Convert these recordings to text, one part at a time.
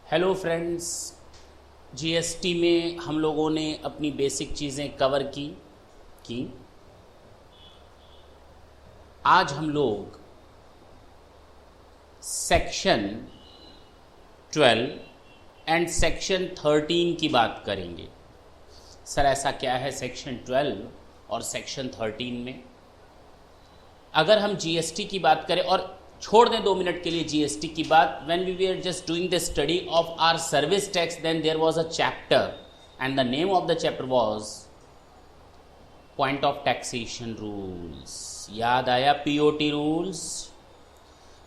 Hello friends, GST में हम लोगों ने अपनी बेसिक चीज़ें कवर की। आज हम लोग सेक्शन 12 एंड सेक्शन 13 की बात करेंगे। सर ऐसा क्या है सेक्शन 12 और सेक्शन 13 में? अगर हम जीएसटी की बात करें, और छोड़ दें 2 मिनट के लिए जीएसटी की बात, when we were just doing the study of our service tax, then there was a chapter and the name of the chapter was point of taxation rules. याद आया? POT rules.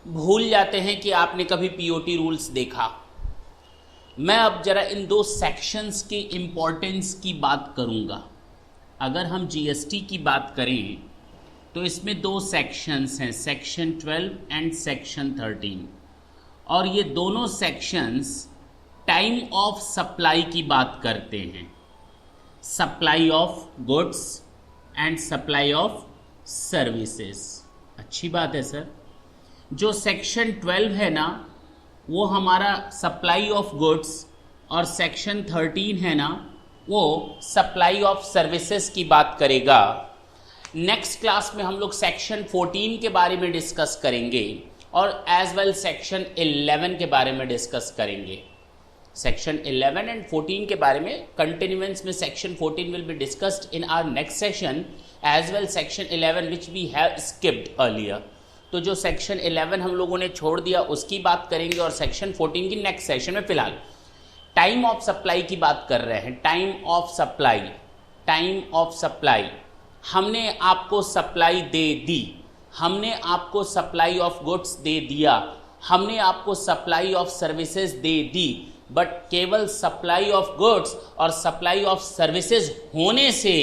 भूल जाते हैं कि आपने कभी पीओटी रूल्स देखा। मैं अब जरा इन 2 सेक्शंस की इंपॉर्टेंस की बात करूंगा। अगर हम जीएसटी की बात करें तो इसमें 2 सेक्शंस हैं, सेक्शन 12 एंड सेक्शन 13, और ये दोनों सेक्शंस टाइम ऑफ सप्लाई की बात करते हैं। Supply of goods and supply of services. अच्छी बात है सर। जो सेक्शन 12 है ना, वो हमारा सप्लाई ऑफ गुड्स, और सेक्शन 13 है ना, वो सप्लाई ऑफ सर्विसेज की बात करेगा। नेक्स्ट क्लास में हम लोग सेक्शन 14 के बारे में डिस्कस करेंगे और एज वेल सेक्शन 11 के बारे में डिस्कस करेंगे। सेक्शन 11 एंड 14 के बारे में कंटिन्यूएंस में section 14 will be discussed in our next session, as well section 11 which we have skipped earlier. तो जो सेक्शन 11 हम लोगों ने छोड़ दिया उसकी बात करेंगे, और सेक्शन 14 की नेक्स्ट सेशन में। फिलहाल टाइम ऑफ सप्लाई की बात कर रहे हैं। टाइम ऑफ सप्लाई, हमने आपको सप्लाई दे दी, हमने आपको सप्लाई ऑफ गुड्स दे दिया, हमने आपको supply of services they the, but केवल सप्लाई ऑफ गुड्स और सप्लाई ऑफ सर्विसेज होने से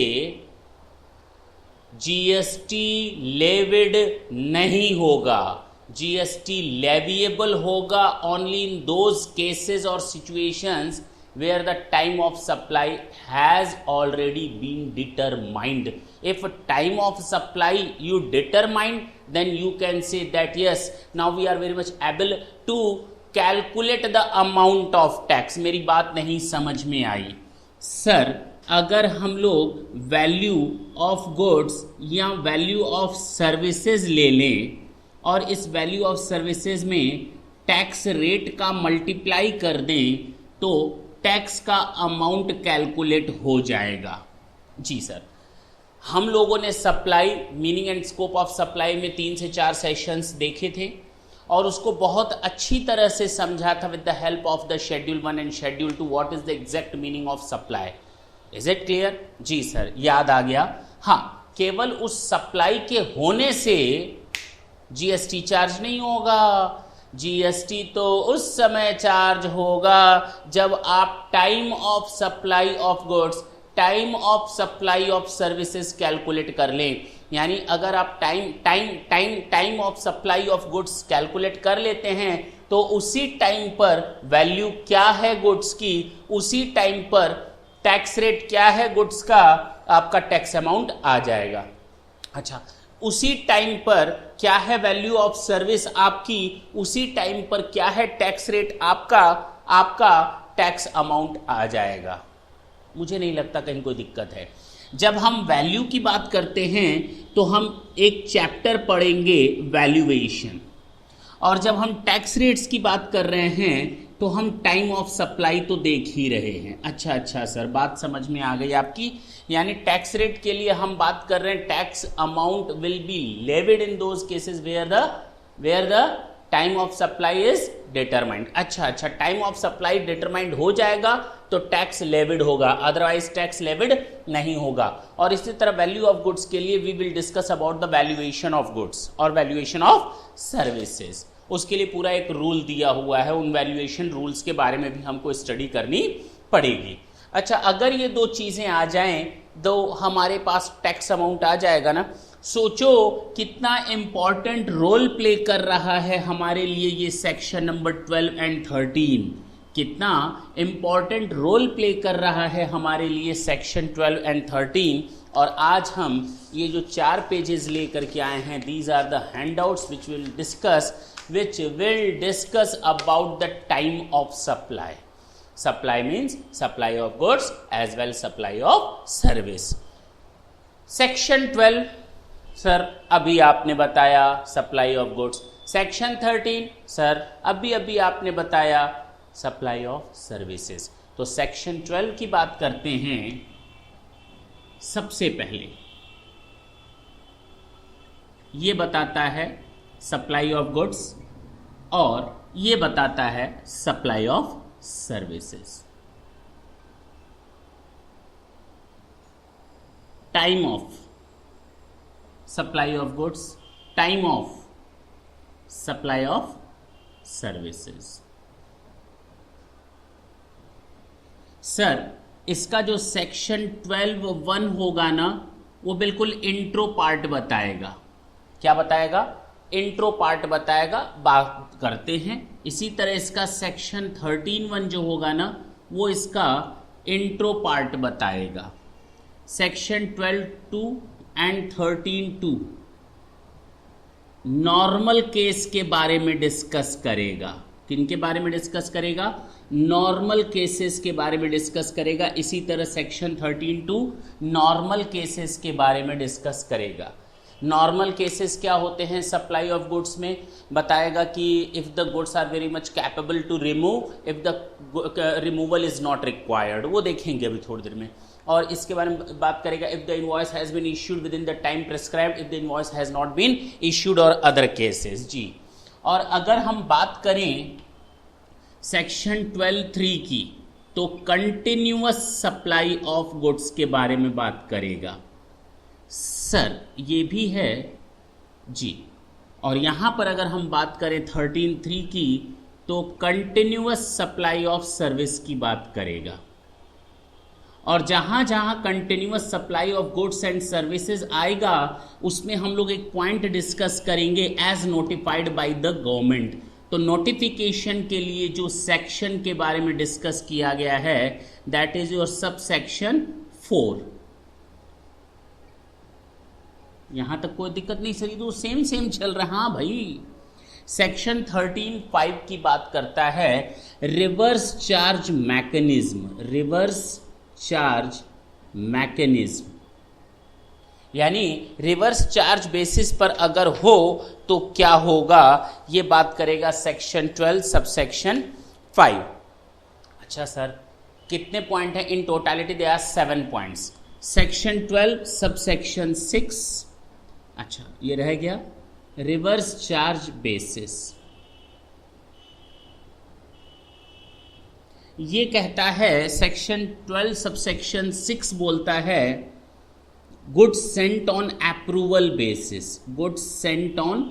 जीएसटी लेविड नहीं होगा। जीएसटी लेविएबल होगा ओनली इन दोज केसेस और situations where the time of supply has already been determined. If time of supply you determine, then you can say that yes, now we are very much able to calculate the amount of tax. मेरी बात नहीं समझ में आई sir? अगर हम लोग value of goods या value of services ले लें और इस वैल्यू ऑफ सर्विसेज में टैक्स रेट का मल्टीप्लाई कर दें तो टैक्स का अमाउंट कैलकुलेट हो जाएगा। जी सर, हम लोगों ने supply, meaning and scope of supply में 3 से 4 सेशंस देखे थे और उसको बहुत अच्छी तरह से समझा था with the help of the schedule 1 and schedule 2, what is the exact meaning of supply. Is it clear? जी सर, याद आ गया। हाँ, केवल उस सप्लाई के होने से जीएसटी चार्ज नहीं होगा। जीएसटी तो उस समय चार्ज होगा जब आप time of supply of goods, time of supply of services calculate कर लें। यानी अगर आप time of supply of goods calculate कर लेते हैं तो उसी टाइम पर वैल्यू क्या है गुड्स की, उसी टाइम पर टैक्स रेट क्या है गुड्स का, आपका टैक्स अमाउंट आ जाएगा। अच्छा, उसी टाइम पर क्या है वैल्यू ऑफ सर्विस आपकी, उसी टाइम पर क्या है टैक्स रेट आपका टैक्स अमाउंट आ जाएगा। मुझे नहीं लगता कहीं कोई दिक्कत है। जब हम वैल्यू की बात करते हैं तो हम एक चैप्टर पढ़ेंगे वैल्यूएशन, और जब हम टैक्स रेट्स की बात कर रहे हैं तो हम टाइम ऑफ सप्लाई तो देख ही रहे हैं। अच्छा सर, बात समझ में आ गई आपकी। यानी टैक्स रेट के लिए हम बात कर रहे हैं tax amount will be levied in those cases where the time of supply is determined. अच्छा, टाइम ऑफ सप्लाई डिटरमाइंड हो जाएगा तो टैक्स लेविड होगा, अदरवाइज टैक्स लेविड नहीं होगा। और इसी तरह वैल्यू ऑफ गुड्स के लिए we will discuss about the valuation of goods और वैल्यूएशन ऑफ सर्विसेज। उसके लिए पूरा एक रूल दिया हुआ है, उन वैल्यूएशन रूल्स के बारे में भी हमको स्टडी करनी पड़ेगी। अच्छा, अगर ये 2 चीजें आ जाएं तो हमारे पास टैक्स अमाउंट आ जाएगा ना। सोचो कितना इंपॉर्टेंट रोल प्ले कर रहा है हमारे लिए ये सेक्शन नंबर 12 एंड 13। कितना इंपॉर्टेंट रोल प्ले कर रहा है हमारे लिए सेक्शन 12 एंड 13। और आज हम ये जो 4 पेजेस लेकर के आए हैं, these are the handouts which will discuss which will discuss about the time of supply. Supply means supply of goods as well supply of service. Section 12 sir अभी आपने बताया supply of goods. Section 13 sir अभी आपने बताया supply of services. तो section 12 की बात करते हैं. सबसे पहले ये बताता है सप्लाई ऑफ गुड्स और ये बताता है supply of services. Time of supply of goods, time of supply of services. Sir इसका जो सेक्शन 12(1) होगा ना वो बिल्कुल इंट्रो पार्ट बताएगा. क्या बताएगा? इंट्रो पार्ट बताएगा. बात करते हैं. इसी तरह इसका सेक्शन 13(1) जो होगा ना वो इसका इंट्रो पार्ट बताएगा. सेक्शन 12(2) एंड 13(2) नॉर्मल केस के बारे में डिस्कस करेगा. किनके बारे में डिस्कस करेगा? नॉर्मल केसेस के बारे में डिस्कस करेगा. इसी तरह सेक्शन 13(2) नॉर्मल केसेस के बारे में डिस्कस करेगा. नॉर्मल केसेस क्या होते हैं सप्लाई ऑफ गुड्स में? बताएगा कि if the goods are very much capable to remove, if the removal is not required. वो देखेंगे अभी थोड़ी देर में. और इसके बारे में बात करेगा if the invoice has been issued within the time prescribed, if the invoice has not been issued और अदर केसेस. जी. और अगर हम बात करें सेक्शन 12(3) की तो कंटिन्यूअस सप्लाई ऑफ गुड्स के बारे में बात करेगा. सर ये भी है जी. और यहाँ पर अगर हम बात करें 13(3) की तो कंटिन्यूअस सप्लाई ऑफ सर्विस की बात करेगा. और जहाँ जहाँ continuous supply of goods and services आएगा उसमें हम लोग एक पॉइंट डिस्कस करेंगे as notified by the government. तो नोटिफिकेशन के लिए जो सेक्शन के बारे में डिस्कस किया गया है that is your sub section 4. यहां तक कोई दिक्कत नहीं सर? तो सेम चल रहा भाई. सेक्शन 13(5) की बात करता है reverse charge mechanism. Reverse charge mechanism यानी रिवर्स चार्ज बेसिस पर अगर हो तो क्या होगा ये बात करेगा सेक्शन 12 सबसेक्शन 5. अच्छा सर कितने पॉइंट हैं in totality? There are 7 points. Section 12 subsection 6. अच्छा ये रह गया रिवर्स चार्ज बेसिस. ये कहता है सेक्शन 12 सबसेक्शन 6 बोलता है goods Saint on approval basis. Goods Saint on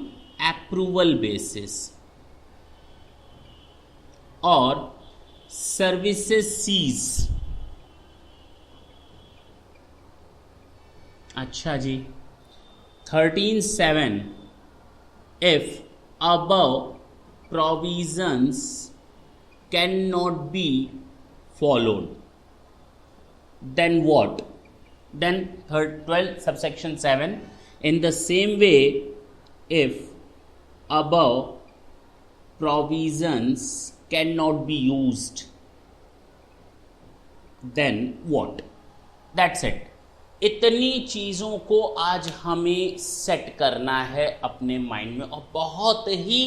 approval basis और सर्विसेज सीज. अच्छा जी. 13(7) if above provisions cannot be followed, then what? Then 12 subsection 7, in the same way if above provisions cannot be used, then what? That's it. इतनी चीज़ों को आज हमें set करना है अपने माइंड में और बहुत ही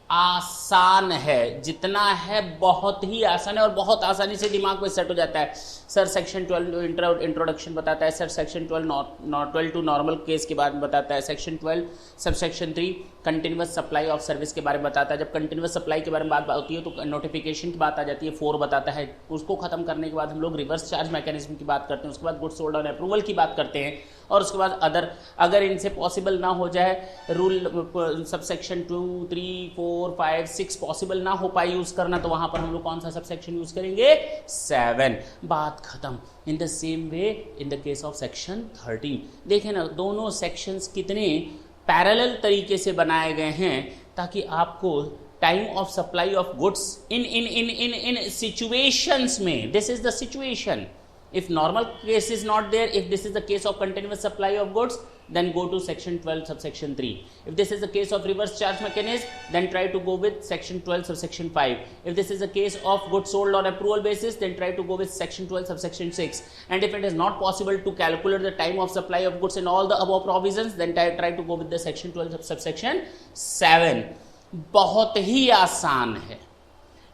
आसान है. जितना है बहुत ही आसान है और बहुत आसानी से दिमाग में सेट हो जाता है. सर सेक्शन 12 इंट्रोडक्शन बताता है. सर सेक्शन 12 नॉर्मल केस के बारे में बताता है. Section 12 subsection 3 continuous supply of service के बारे में बताता है. जब कंटिन्यूअस सप्लाई के बारे में बात होती है तो नोटिफिकेशन की बात आ जाती है. 4 बताता है. उसको खत्म करने के बाद हम लोग रिवर्स चार्ज मैकेनिज्म की बात करते हैं. उसके बाद गुड्स सोल्ड ऑन अप्रूवल की बात करते हैं और उसके बाद अगर इनसे पॉसिबल ना हो जाए रूल सबसेक्शन 2, 3, 4, 5, 6 पॉसिबल ना हो पाए यूज करना तो वहां पर हम लोग कौन सा सबसेक्शन यूज करेंगे? 7. बात खत्म. In the same way in the case of section 13 देखें ना दोनों सेक्शंस कितने पैरेलल तरीके से बनाए गए हैं ताकि आपको time of supply of goods in situations में, this is the situation, If normal case is not there, if this is the case of continuous supply of goods, then go to section 12 subsection 3. If this is the case of reverse charge mechanism, then try to go with section 12 subsection 5. If this is the case of goods sold on approval basis, then try to go with section 12 subsection 6. And if it is not possible to calculate the time of supply of goods in all the above provisions, then try to go with the section 12 subsection 7. बहुत ही आसान है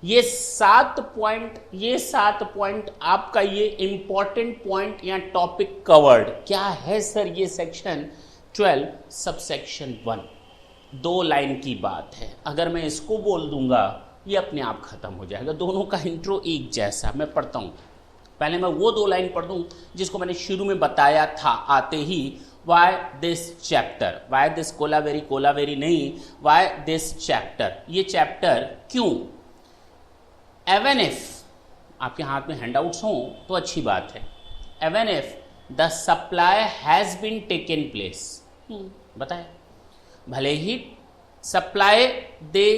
ये 7 point आपका ये important point या topic covered. क्या है sir ये सेक्शन 12 सबसेक्शन 1, 2 लाइन की बात है। अगर मैं इसको बोल दूंगा ये अपने आप खत्म हो जाएगा। दोनों का इंट्रो एक जैसा। मैं पढ़ता हूं, पहले मैं वो 2 लाइन पढ़ दूं जिसको मैंने शुरू में बताया था आते ही। Why this chapter, why this Kolaveri नहीं, वाई दिस चैप्टर, ये चैप्टर क्यों। Even if आपके हाथ में हैंडआउट्स हों तो अच्छी बात है। Even if the supply has been taken place, बताए भले ही सप्लाई दे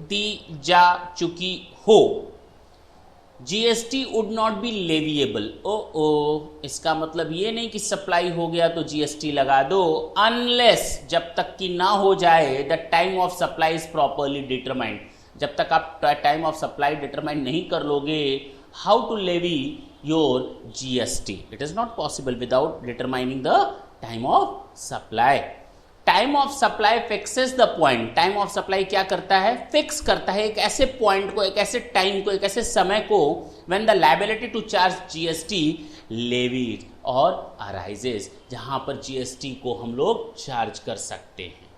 दी जा चुकी हो, GST would not be leviable. इसका मतलब ये नहीं कि सप्लाई हो गया तो जीएसटी लगा दो, अनलेस जब तक कि ना हो जाए the time of supply is properly determined. जब तक आप टाइम ऑफ सप्लाई डिटरमाइन नहीं कर लोगे, how to levy your GST, it is not possible without determining the time of supply. Time of supply fixes the point. Time of supply क्या करता है, fix करता है एक ऐसे पॉइंट को, एक ऐसे टाइम को, एक ऐसे समय को when the liability to charge GST levies और अराइजेस, जहां पर जीएसटी को हम लोग चार्ज कर सकते हैं।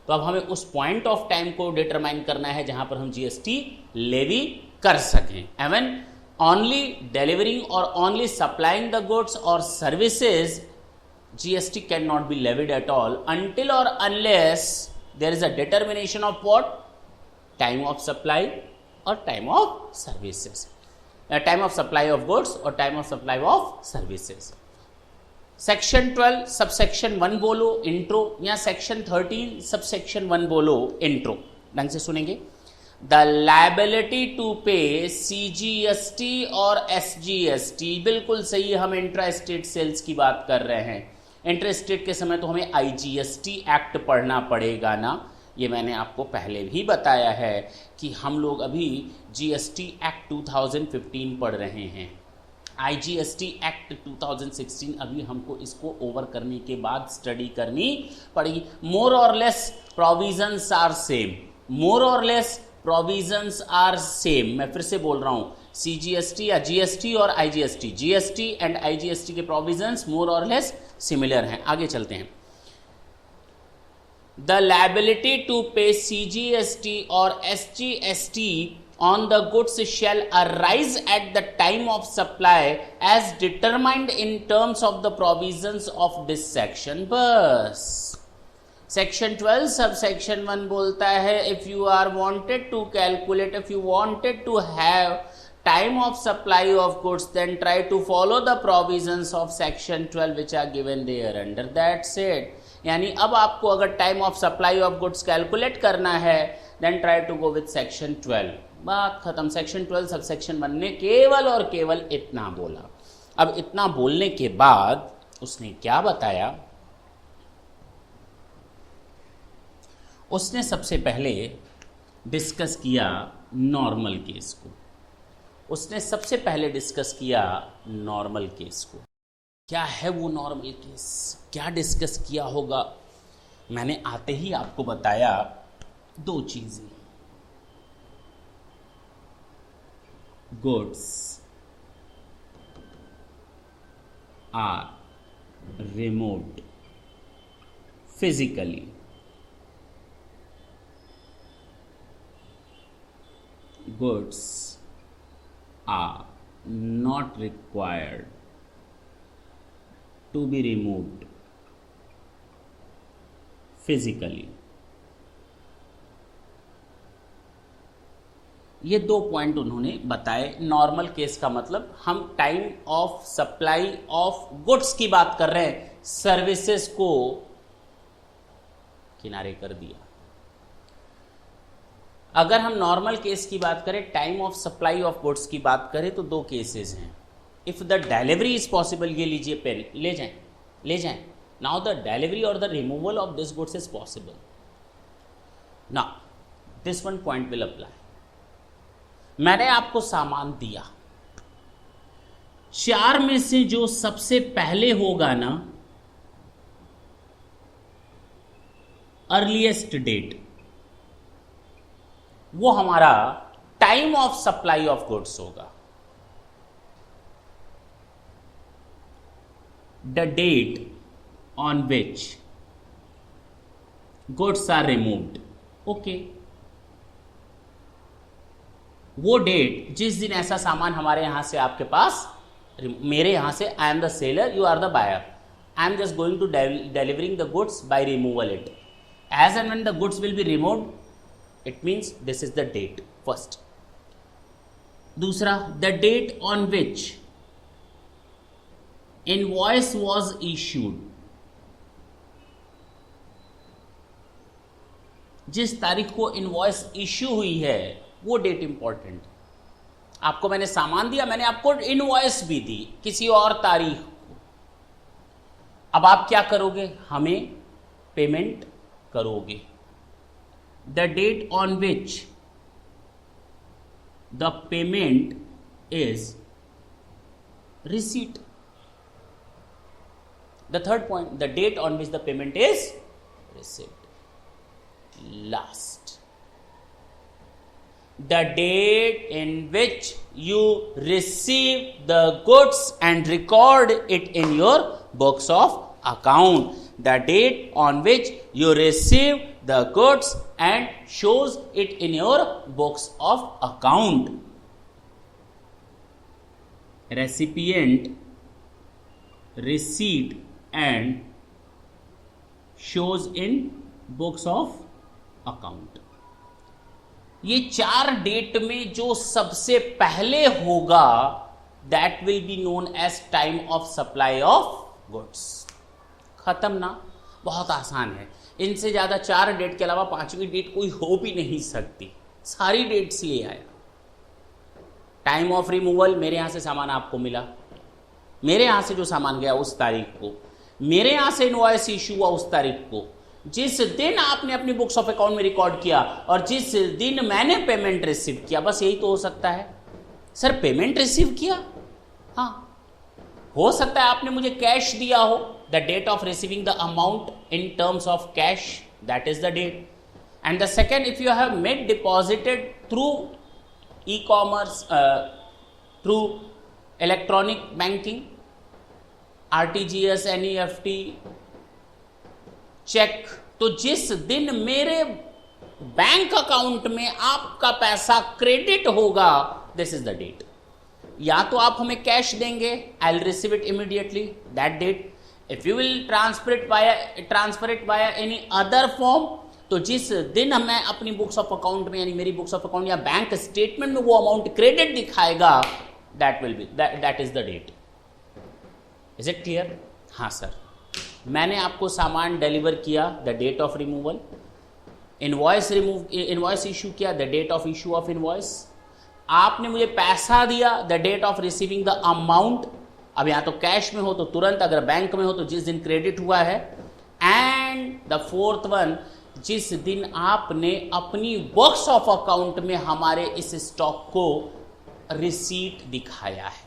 तो अब हमें उस पॉइंट ऑफ टाइम को डिटरमाइन करना है जहां पर हम जीएसटी लेवी कर सकें। एवन ओनली डिलीवरिंग और ओनली सप्लाइंग द गुड्स और services, GST can not be levied at all until or unless there is a determination of what, time of supply or time of services, time of supply of goods or time of supply of services। Section 12 subsection 1 बोलो intro, या section 13 subsection 1 बोलो intro. ढंग से सुनेंगे। The liability to पे CGST और SGST, बिल्कुल सही है। हम इंट्रा स्टेट सेल्स की बात कर रहे हैं। इंट्रा स्टेट के समय तो हमें आईजीएसटी एक्ट पढ़ना पड़ेगा ना। ये मैंने आपको पहले भी बताया है कि हम लोग अभी जीएसटी एक्ट 2015 पढ़ रहे हैं। आईजीएसटी एक्ट 2016 अभी हमको इसको ओवर करने के बाद स्टडी करनी पड़ेगी। मोर और लेस प्रोविजंस आर सेम, मोर और लेस प्रोविजंस आर सेम। मैं फिर से बोल रहा हूं, सीजीएसटी या जीएसटी और आईजीएसटी, जीएसटी एंड आईजीएसटी के प्रोविजंस मोर और लेस सिमिलर हैं। आगे चलते हैं। द लायबिलिटी टू पे सीजीएसटी और SGST on the goods shall arise at the time of supply as determined in terms of the provisions of this section। बस section 12 subsection 1 बोलता है if you are wanted to calculate, if you wanted to have time of supply of goods, then try to follow the provisions of section 12 which are given there under। that's it। यानी अब आपको अगर time of supply of goods calculate करना है, then try to go with section 12। बात खत्म। Section 12 subsection 1 ने केवल और केवल इतना बोला। अब इतना बोलने के बाद उसने क्या बताया, उसने सबसे पहले डिस्कस किया नॉर्मल केस को। उसने सबसे पहले डिस्कस किया नॉर्मल केस को। क्या है वो नॉर्मल केस, क्या डिस्कस किया होगा। मैंने आते ही आपको बताया 2 चीजें, goods are removed physically, goods are not required to be removed physically। ये 2 पॉइंट उन्होंने बताए। नॉर्मल केस का मतलब हम time of supply of goods की बात कर रहे हैं, सर्विसेज को किनारे कर दिया। अगर हम नॉर्मल केस की बात करें, time of supply of goods की बात करें, तो 2 केसेस हैं। If the delivery is possible, ये लीजिए पेन, ले जाएं, ले जाएं. नाउ द डिलीवरी और the removal of this goods is possible. Now this one point will apply. मैंने आपको सामान दिया, 4 में से जो सबसे पहले होगा ना, अर्लीस्ट डेट, वो हमारा time of supply of goods होगा. The date on which goods are removed. Okay, वो डेट जिस दिन ऐसा सामान हमारे यहां से आपके पास, मेरे यहां से, I am the seller, you are the buyer, I am just going to delivering the goods by removal it. As and when the goods will be removed, it means this is the date first. दूसरा, the date on which invoice was issued. जिस तारीख को invoice issue हुई है वो date important. आपको मैंने सामान दिया, मैंने आपको इनवॉइस भी दी किसी और तारीख को. अब आप क्या करोगे, हमें पेमेंट करोगे. The date on which the payment is receipt. The third point, the date on which the payment is receipt. Last, the date in which you receive the goods and record it in your books of account. The date on which you receive the goods and shows it in your books of account. Recipient receipt and shows in books of account. ये 4 date में जो सबसे पहले होगा, that will be known as time of supply of goods. खत्म ना, बहुत आसान है. इनसे ज्यादा 4 डेट के अलावा 5वीं डेट कोई हो भी नहीं सकती. सारी डेट्स ले आया. टाइम ऑफ रिमूवल, मेरे यहां से सामान आपको मिला, मेरे यहां से जो सामान गया उस तारीख को, मेरे यहां से इनवॉइस इशू हुआ उस तारीख को, जिस दिन आपने अपनी बुक्स ऑफ अकाउंट में रिकॉर्ड किया, और जिस दिन मैंने पेमेंट रिसीव किया. बस यही तो हो सकता है. सर पेमेंट रिसीव किया, हाँ हो सकता है आपने मुझे कैश दिया हो. The date of receiving the amount in terms of cash, that is the date. And the second, if you have made deposited through e commerce, through electronic banking, RTGS, NEFT, cheque, तो जिस दिन मेरे bank account में आपका पैसा credit होगा, this is the date. या तो आप हमें कैश देंगे, I will receive it immediately, that date. If you will transfer it by any other form, तो जिस दिन मैं अपनी बुक्स ऑफ अकाउंट में, यानी मेरी बुक्स ऑफ अकाउंट या बैंक स्टेटमेंट में वो अमाउंट क्रेडिट दिखाएगा, that is the date. Is it clear? हाँ सर. मैंने आपको सामान डिलीवर किया, the date of removal. Invoice issue किया, the date of issue of invoice. आपने मुझे पैसा दिया, the date of receiving the amount. अब या तो कैश में हो तो तुरंत, अगर बैंक में हो तो जिस दिन क्रेडिट हुआ है. एंड द फोर्थ वन, जिस दिन आपने अपनी बुक्स ऑफ अकाउंट में हमारे इस स्टॉक को रिसीट दिखाया है.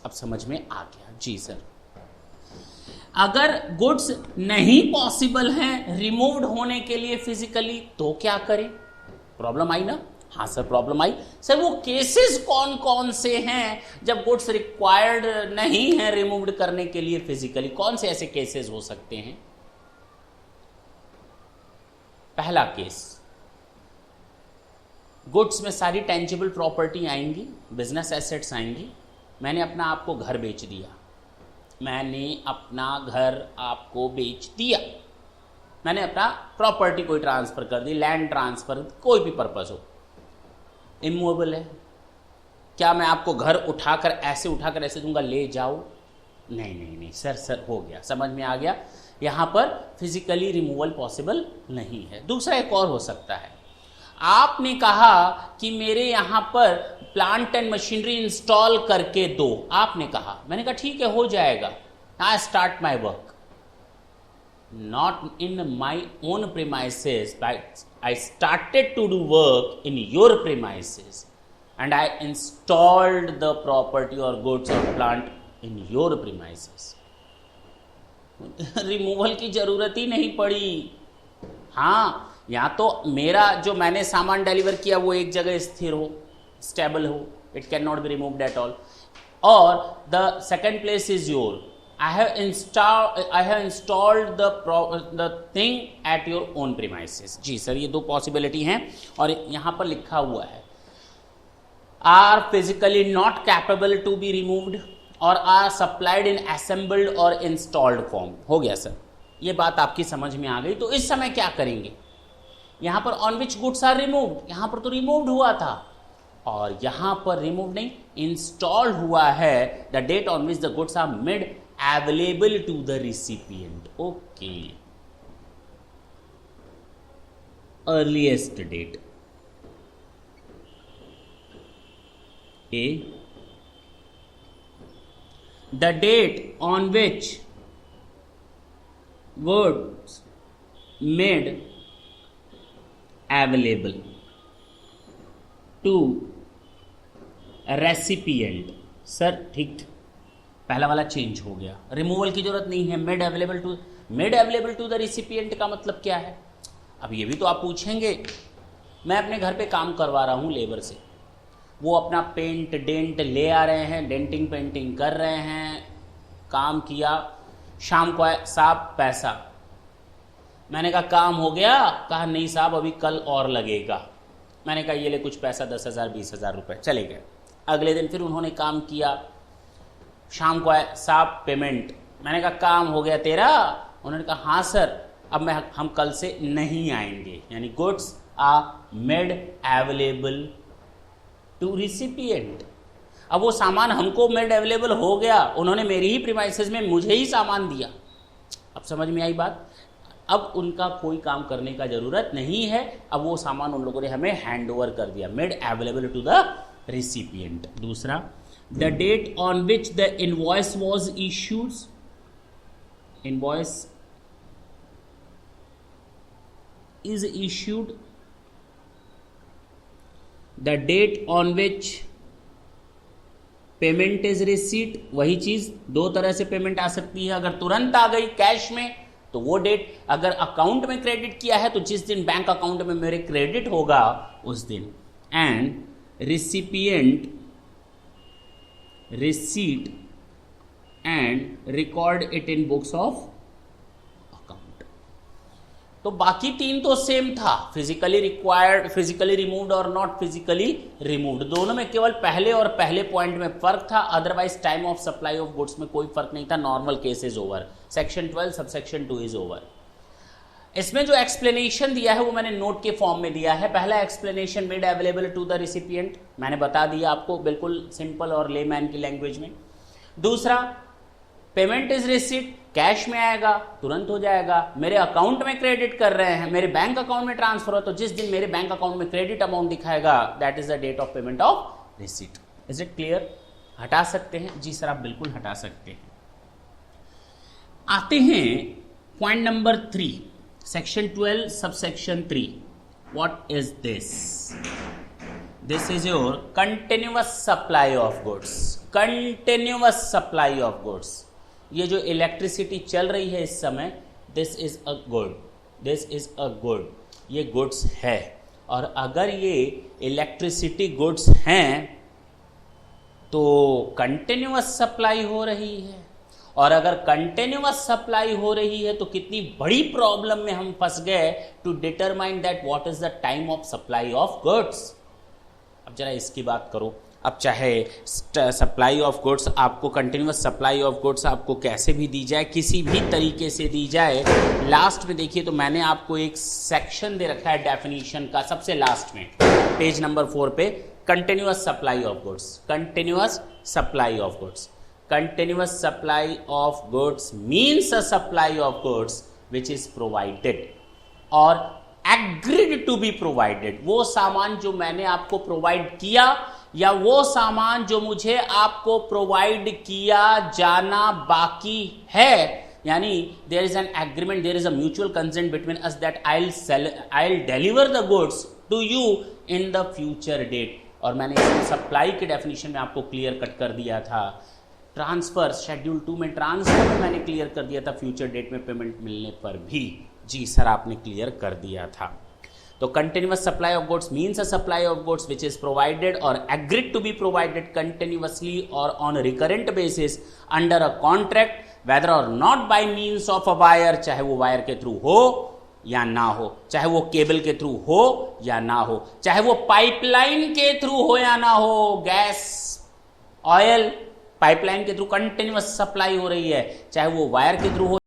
अब समझ में आ गया? जी सर. अगर गुड्स नहीं पॉसिबल हैं रिमूव्ड होने के लिए फिजिकली, तो क्या करें? प्रॉब्लम आई ना? हाँ सर प्रॉब्लम आई. सर वो केसेस कौन कौन से हैं जब गुड्स रिक्वायर्ड नहीं है रिमूव्ड करने के लिए फिजिकली? कौन से ऐसे केसेस हो सकते हैं? पहला केस, गुड्स में सारी टेंजिबल प्रॉपर्टी आएंगी, बिजनेस एसेट्स आएंगी. मैंने अपना आपको घर बेच दिया, मैंने अपना घर आपको बेच दिया, मैंने अपना प्रॉपर्टी कोई ट्रांसफर कर दी, लैंड ट्रांसफर, कोई भी पर्पस हो, इमूवेबल है. क्या मैं आपको घर उठाकर ऐसे दूंगा, ले जाओ? नहीं नहीं नहीं सर, हो गया, समझ में आ गया. यहां पर फिजिकली रिमूवल पॉसिबल नहीं है. दूसरा एक और हो सकता है, आपने कहा कि मेरे यहां पर प्लांट एंड मशीनरी इंस्टॉल करके दो, आपने कहा। मैंने कहा ठीक है, हो जाएगा, I start my work not in my own premises, I started to do work in your premises and I installed the property or goods or plant in your premises. Removal की जरूरत ही नहीं पड़ी। हाँ, या तो मेरा जो मैंने सामान डिलीवर किया वो एक जगह स्थिर हो, स्टेबल हो, it can not be removed at all, और the second place is your, I have installed the thing at your own premises. जी सर, ये दो पॉसिबिलिटी हैं और यहां पर लिखा हुआ है are physically not capable to be removed or are supplied in assembled or installed form. हो गया सर, ये बात आपकी समझ में आ गई। तो इस समय क्या करेंगे, यहां पर on which goods are removed, यहां पर तो रिमूव्ड हुआ था और यहां पर रिमूव नहीं, इंस्टॉल हुआ है। The date on which the goods are made available to the recipient. Okay, earliest date A, the date on which goods made available to recipient. Sir ठीक, पहला वाला चेंज हो गया, रिमूवल की जरूरत नहीं है। Made available to the recipient का मतलब क्या है? अब ये भी तो आप पूछेंगे, मैं अपने घर पे काम करवा रहा हूँ लेबर से, वो अपना पेंट डेंट ले आ रहे हैं, डेंटिंग पेंटिंग कर रहे हैं, काम किया, शाम को आए साहब पैसा, मैंने कहा काम हो गया, कहा नहीं साहब अभी कल और लगेगा। मैंने कहा ये ले कुछ पैसा, 10,000 20,000 रुपये, चले गए। अगले दिन फिर उन्होंने काम किया, शाम को आए साहब पेमेंट, मैंने कहा काम हो गया तेरा, उन्होंने कहा हाँ सर अब हम कल से नहीं आएंगे। यानी goods are made available to recipient. अब वो सामान हमको मेड अवेलेबल हो गया, उन्होंने मेरी ही प्रीमाइसेस में मुझे ही सामान दिया। अब समझ में आई बात? अब उनका कोई काम करने का जरूरत नहीं है, अब वो सामान उन लोगों ने हमें हैंड ओवर कर दिया, made available to the recipient. दूसरा, the date on which the invoice was issued, invoice is issued, the date on which payment is received, वही चीज दो तरह से पेमेंट आ सकती है। अगर तुरंत आ गई कैश में तो वो डेट, अगर अकाउंट में क्रेडिट किया है तो जिस दिन बैंक अकाउंट में मेरे क्रेडिट होगा उस दिन। And recipient receipt and record it in books of account। तो बाकी तीन तो सेम था, फिजिकली रिक्वायर्ड, फिजिकली रिमूव्ड और नॉट फिजिकली रिमूव्ड, दोनों में केवल पहले और पहले पॉइंट में फर्क था, otherwise time of supply of goods में कोई फर्क नहीं था। Normal case is over, section 12 subsection 2 is over. इसमें जो एक्सप्लेनेशन दिया है वो मैंने नोट के फॉर्म में दिया है। पहला explanation made available to the recipient, मैंने बता दिया आपको बिल्कुल सिंपल और लेमैन की लैंग्वेज में। दूसरा, पेमेंट इज रिसीट, कैश में आएगा, तुरंत हो जाएगा, मेरे अकाउंट में क्रेडिट कर रहे हैं, मेरे बैंक अकाउंट में ट्रांसफर हो, तो जिस दिन मेरे बैंक अकाउंट में क्रेडिट अमाउंट दिखाएगा that is the date of payment of receipt. Is it clear? हटा सकते हैं? जी सर आप बिल्कुल हटा सकते हैं। आते हैं point number 3, Section 12 subsection 3. What is this? This is your continuous supply of goods. Continuous supply of goods. ये जो इलेक्ट्रिसिटी चल रही है इस समय, this is a good. This is a good. ये गुड्स है, और अगर ये इलेक्ट्रिसिटी गुड्स हैं तो कंटिन्यूअस सप्लाई हो रही है, और अगर कंटिन्यूअस सप्लाई हो रही है तो कितनी बड़ी प्रॉब्लम में हम फंस गए to determine that what is the time of supply of goods. अब जरा इसकी बात करो। अब चाहे सप्लाई ऑफ गुड्स आपको, कंटिन्यूअस सप्लाई ऑफ गुड्स आपको कैसे भी दी जाए, किसी भी तरीके से दी जाए, लास्ट में देखिए तो मैंने आपको एक सेक्शन दे रखा है डेफिनेशन का, सबसे लास्ट में पेज नंबर 4 पे, continuous supply of goods. Continuous supply of goods, continuous supply of goods means a supply of goods which is provided or agreed to be provided। वो सामान जो मैंने आपको प्रोवाइड किया या वो सामान जो मुझे आपको प्रोवाइड किया जाना बाकी है, यानी there is an agreement, there is a mutual consent between us that I will deliver the goods to you in the future date. और मैंने सप्लाई के डेफिनेशन में आपको क्लियर कट कर दिया था। ट्रांसफर शेड्यूल 2 में ट्रांसफर में मैंने क्लियर कर दिया था, फ्यूचर डेट में पेमेंट मिलने पर भी। जी सर, आपने क्लियर कर दिया था। तो continuous supply of goods means a supply of goods which is provided or agreed to be provided continuously or on recurrent basis under a contract whether or not by means of a wire, चाहे वो wire के through हो या ना हो, चाहे वो cable के थ्रू हो या ना हो, चाहे वो पाइपलाइन के थ्रू हो या ना हो। गैस, ऑयल पाइपलाइन के थ्रू कंटिन्यूअस सप्लाई हो रही है, चाहे वो वायर के थ्रू हो